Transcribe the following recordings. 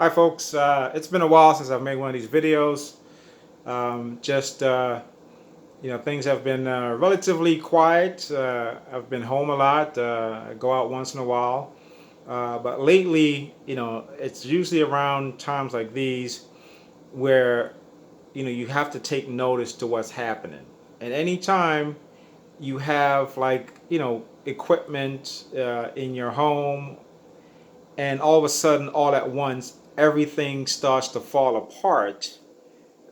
Hi folks, it's been a while since I've made one of these videos. Just things have been relatively quiet. I've been home a lot. I go out once in a while. But lately, it's usually around times like these where, you have to take notice to what's happening. And anytime you have equipment in your home and all of a sudden, all at once, everything starts to fall apart,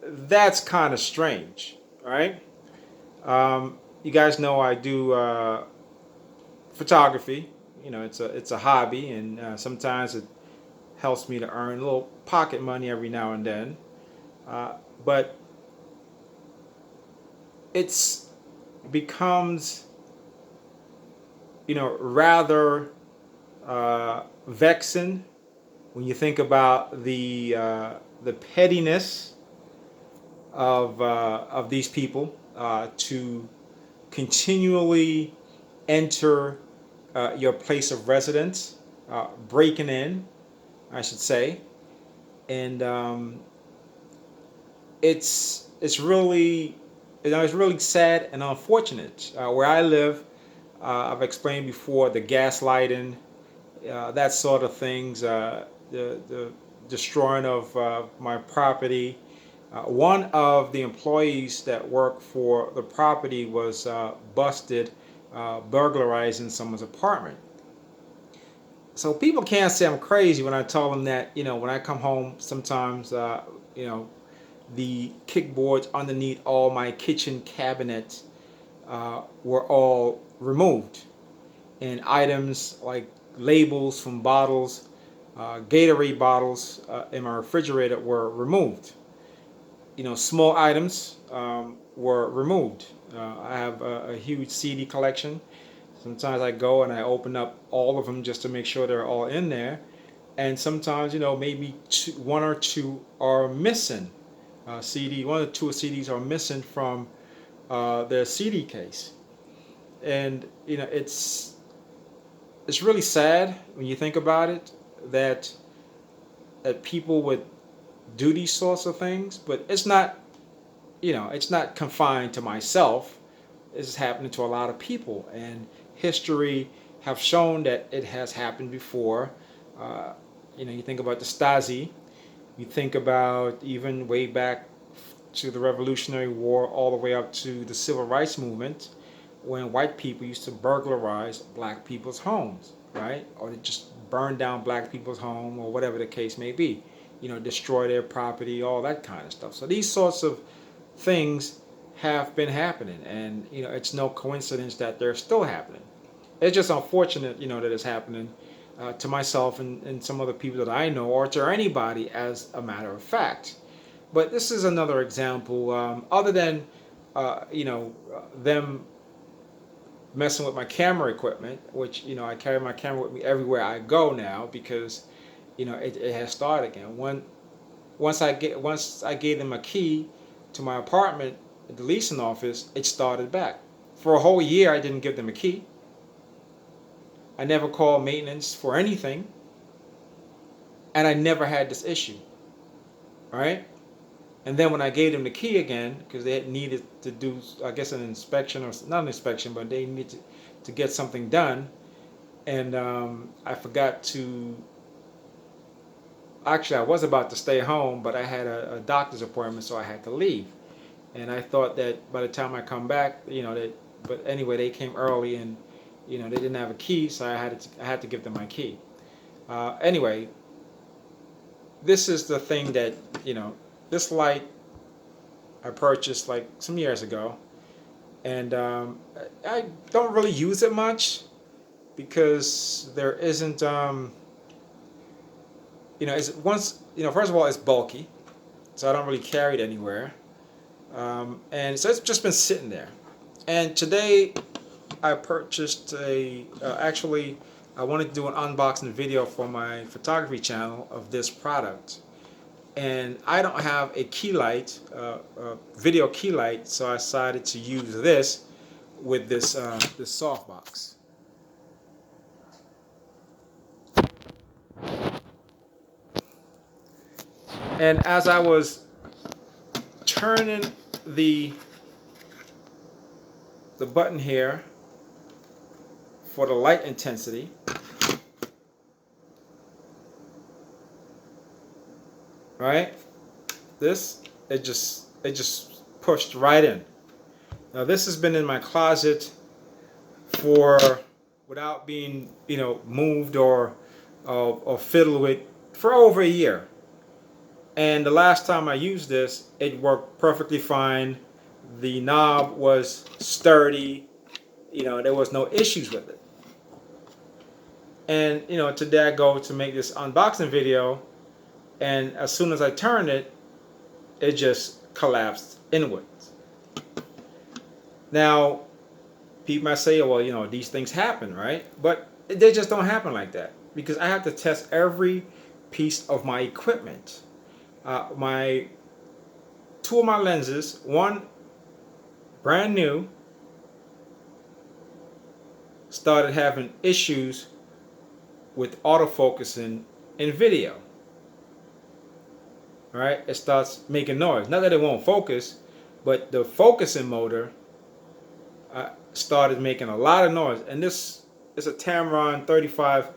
that's kind of strange, right? You guys know I do photography. It's a hobby, and sometimes it helps me to earn a little pocket money every now and then. But it's becomes rather vexing when you think about the pettiness of these people to continually enter your place of residence, breaking in, I should say, and it's really sad and unfortunate. Where I live, I've explained before the gaslighting, that sort of things, the destroying of my property. One of the employees that worked for the property was busted burglarizing someone's apartment. So people can't say I'm crazy when I tell them that, when I come home, sometimes, the kickboards underneath all my kitchen cabinets were all removed. And items like labels from bottles, Gatorade bottles in my refrigerator were removed. Small items were removed. I have a huge CD collection. Sometimes I go and I open up all of them just to make sure they're all in there. And sometimes, maybe one or two are missing. One or two CDs are missing from their CD case. And, it's really sad when you think about it that people would do these sorts of things, but it's not confined to myself. This is happening to a lot of people, and history have shown that it has happened before. Uh, you think about the Stasi, you think about even way back to the Revolutionary War, all the way up to the Civil Rights Movement, when white people used to burglarize black people's homes, right? Or they just burn down black people's home, or whatever the case may be. Destroy their property, all that kind of stuff. So these sorts of things have been happening, and it's no coincidence that they're still happening. It's just unfortunate, that it's happening to myself and some other people that I know, or to anybody, as a matter of fact. But this is another example. Other than them messing with my camera equipment, which I carry my camera with me everywhere I go now because it has started again. Once I gave them a key to my apartment at the leasing office, it started back. For a whole year, I didn't give them a key. I never called maintenance for anything, and I never had this issue. All right. And then when I gave them the key again, because they needed to do, I guess, an inspection, or not an inspection, but they needed to get something done, and I forgot to. Actually, I was about to stay home, but I had a doctor's appointment, so I had to leave. And I thought that by the time I come back, but anyway, they came early, and they didn't have a key, so I had to give them my key. Anyway, this is the thing that this light I purchased like some years ago, and I don't really use it much because there isn't it's once first of all, it's bulky, so I don't really carry it anywhere, and so it's just been sitting there. And today I purchased actually, I wanted to do an unboxing video for my photography channel of this product, and I don't have a key light, video key light, so I decided to use this with this softbox. And as I was turning the button here for the light intensity, right? This it just pushed right in. Now this has been in my closet for without being moved or fiddled with for over a year. And the last time I used this, it worked perfectly fine. The knob was sturdy. There was no issues with it. And today I go to make this unboxing video, and as soon as I turned it, it just collapsed inwards. Now, people might say, well, these things happen, right? But they just don't happen like that, because I have to test every piece of my equipment. My two of my lenses, one brand new, started having issues with autofocusing in video. All right, it starts making noise. Not that it won't focus, but the focusing motor started making a lot of noise. And this is a Tamron 35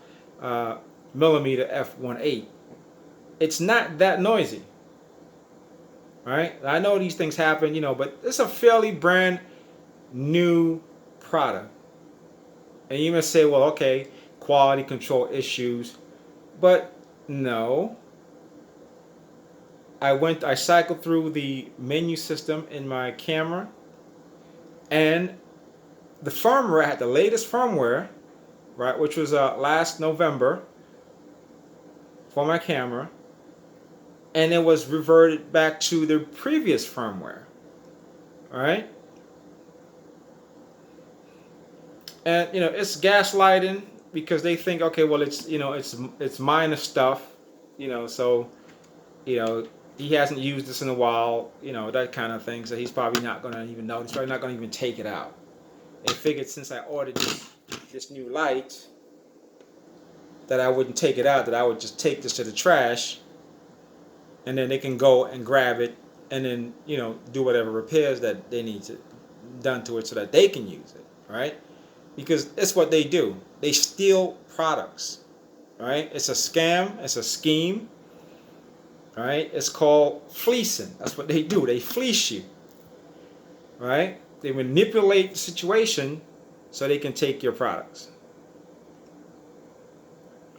millimeter f1.8. It's not that noisy. All right, I know these things happen, but it's a fairly brand new product. And you may say, well, okay, quality control issues, but no. I cycled through the menu system in my camera, and the firmware, I had the latest firmware, right, which was last November for my camera, and it was reverted back to the previous firmware. All right, and it's gaslighting, because they think, okay, well, it's minor stuff, so he hasn't used this in a while, that kind of thing, so he's probably not going to even know. He's probably not going to even take it out. They figured since I ordered this new light that I wouldn't take it out, that I would just take this to the trash, and then they can go and grab it, and then do whatever repairs that they need to done to it so that they can use it, right? Because it's what they do. They steal products, right? It's a scam. It's a scheme, right? It's called fleecing. That's what they do. They fleece you, right? They manipulate the situation so they can take your products,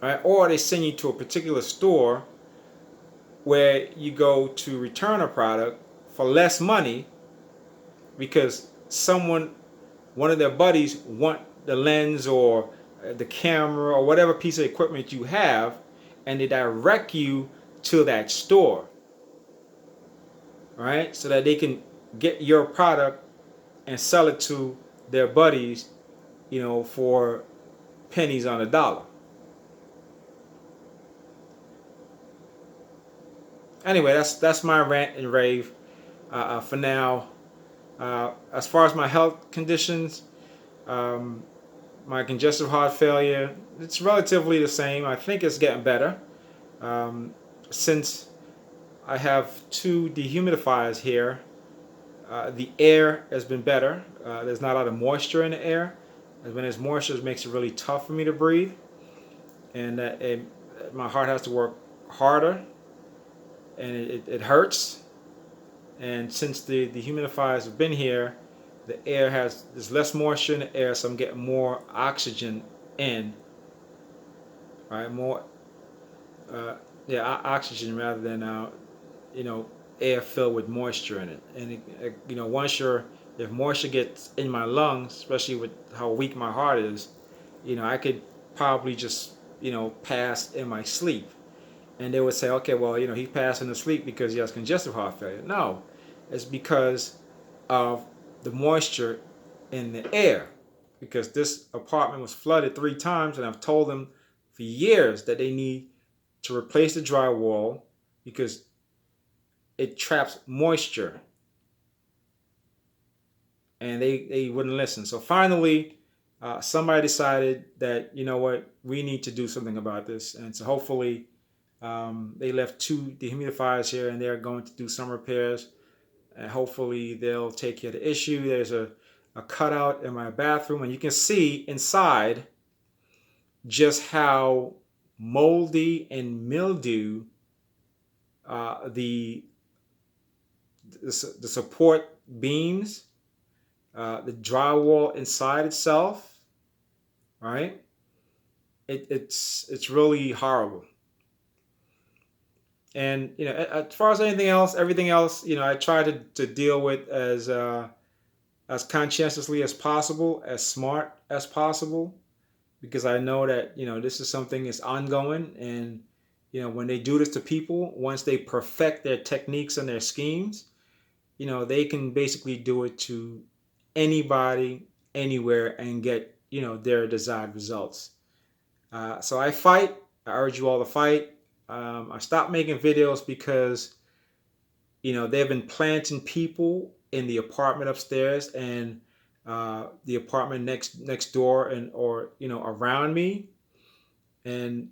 right? Or they send you to a particular store where you go to return a product for less money, because one of their buddies want the lens or the camera or whatever piece of equipment you have, and they direct you to that store, right? So that they can get your product and sell it to their buddies, for pennies on a dollar. Anyway, that's my rant and rave for now. As far as my health conditions, my congestive heart failure, it's relatively the same. I think it's getting better. Since I have two dehumidifiers here, the air has been better. There's not a lot of moisture in the air. And when there's moisture, it makes it really tough for me to breathe. And my heart has to work harder, and it hurts. And since the dehumidifiers have been here, there's less moisture in the air, so I'm getting more oxygen in. Right, more oxygen rather than air filled with moisture in it. And if moisture gets in my lungs, especially with how weak my heart is, I could probably just pass in my sleep. And they would say, okay, well, he's passing to sleep because he has congestive heart failure. No, it's because of the moisture in the air. Because this apartment was flooded 3 times, and I've told them for years that they need to replace the drywall because it traps moisture. And they wouldn't listen. So finally, somebody decided that, what, we need to do something about this. And so hopefully They left 2 dehumidifiers here, and they're going to do some repairs, and hopefully they'll take care of the issue. There's a cutout in my bathroom, and you can see inside just how moldy and mildew uh, the, the support beams, the drywall inside itself, right? It's really horrible. And as far as anything else, everything else, I try to deal with as conscientiously as possible, as smart as possible, because I know that this is something that's ongoing, and when they do this to people, once they perfect their techniques and their schemes, they can basically do it to anybody, anywhere, and get their desired results. So I fight. I urge you all to fight. I stopped making videos because they've been planting people in the apartment upstairs and the apartment next door, and or around me, and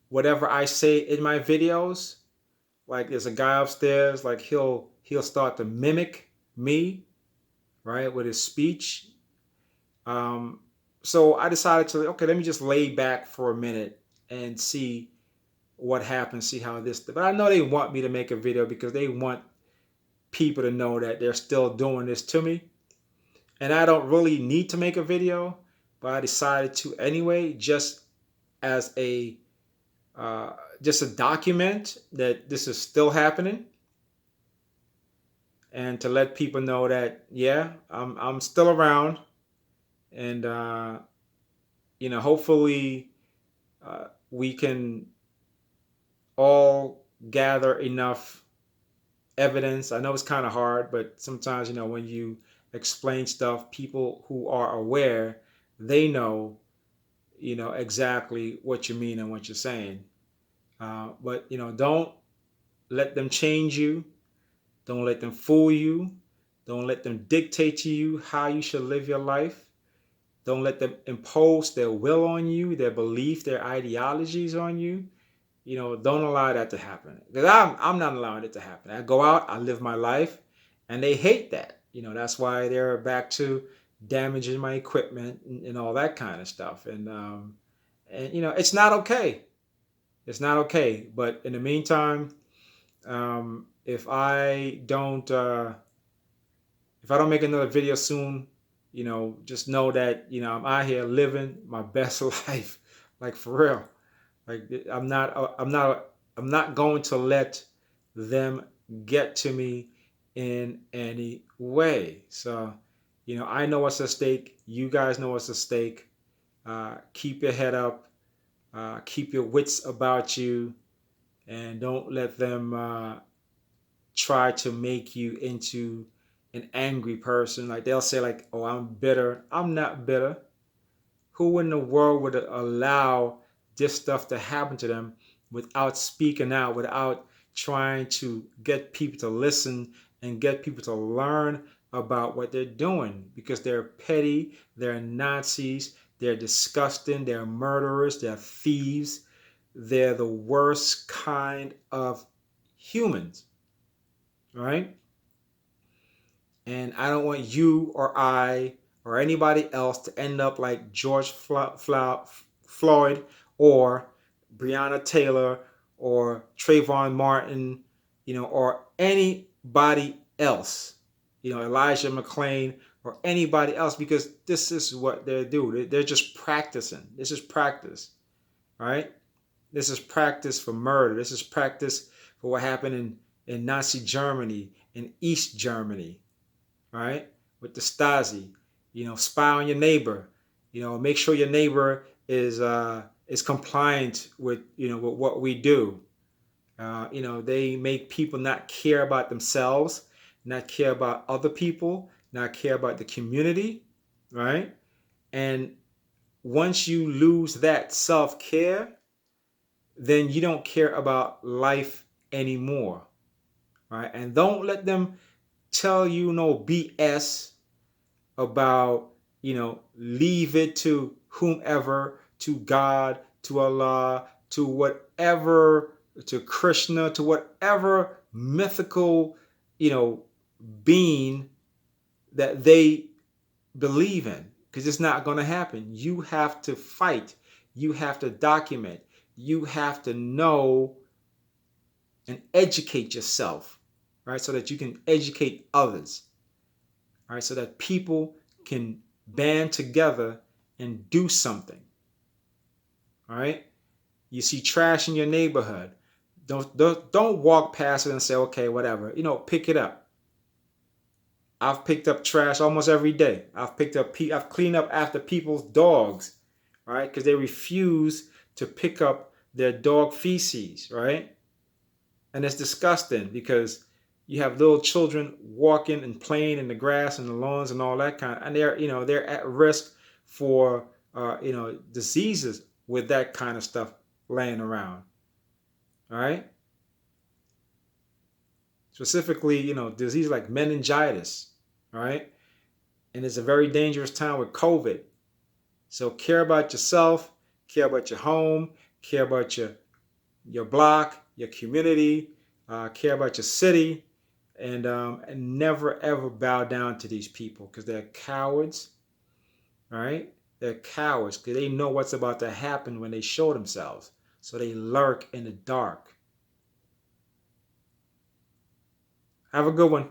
whatever I say in my videos, like there's a guy upstairs, like he'll start to mimic me, right, with his speech. Um, so I decided to, okay, let me just lay back for a minute and see what happens, see how this. But I know they want me to make a video because they want people to know that they're still doing this to me, and I don't really need to make a video, but I decided to anyway, as a uh, just a document that this is still happening, and to let people know that yeah, I'm still around, and hopefully we can all gather enough evidence. I know it's kind of hard, but sometimes when you explain stuff, people who are aware, they know exactly what you mean and what you're saying. But don't let them change you. Don't let them fool you. Don't let them dictate to you how you should live your life. Don't let them impose their will on you, their belief, their ideologies on you. Don't allow that to happen. Because I'm not allowing it to happen. I go out, I live my life, and they hate that. That's why they're back to damaging my equipment and all that kind of stuff. And it's not okay. It's not okay. But in the meantime, if I don't make another video soon, just know that I'm out here living my best life, like for real. Like I'm not going to let them get to me in any way. So, I know what's at stake. You guys know what's at stake. Keep your head up. Keep your wits about you, and don't let them try to make you into an angry person. Like they'll say, like, "Oh, I'm bitter." I'm not bitter. Who in the world would allow this stuff to happen to them without speaking out, without trying to get people to listen and get people to learn about what they're doing? Because they're petty, they're Nazis, they're disgusting, they're murderers, they're thieves, they're the worst kind of humans, right? And I don't want you or I or anybody else to end up like George Floyd or Breonna Taylor or Trayvon Martin, or anybody else, Elijah McClain or anybody else, because this is what they do. They're just practicing. This is practice, right? This is practice for murder. This is practice for what happened in Nazi Germany, in East Germany, right? With the Stasi, spy on your neighbor, make sure your neighbor is compliant with with what we do. They make people not care about themselves, not care about other people, not care about the community, right? And once you lose that self care, then you don't care about life anymore, right? And don't let them tell you no BS about, leave it to whomever, to God, to Allah, to whatever to Krishna, to whatever mythical, you know, being that they believe in, because it's not going to happen. You have to fight. You have to document. You have to know and educate yourself, right? So that you can educate others, right? So that people can band together and do something, all right? You see trash in your neighborhood. Don't walk past it and say, okay, whatever. You know, pick it up. I've picked up trash almost every day. I've cleaned up after people's dogs, right? Because they refuse to pick up their dog feces, right? And it's disgusting because you have little children walking and playing in the grass and the lawns and all that kind of, and they're at risk for diseases with that kind of stuff laying around. All right. Specifically, disease like meningitis. All right. And it's a very dangerous time with COVID. So care about yourself, care about your home, care about your block, your community, care about your city, and never ever bow down to these people because they're cowards. All right. They're cowards because they know what's about to happen when they show themselves. So they lurk in the dark. Have a good one.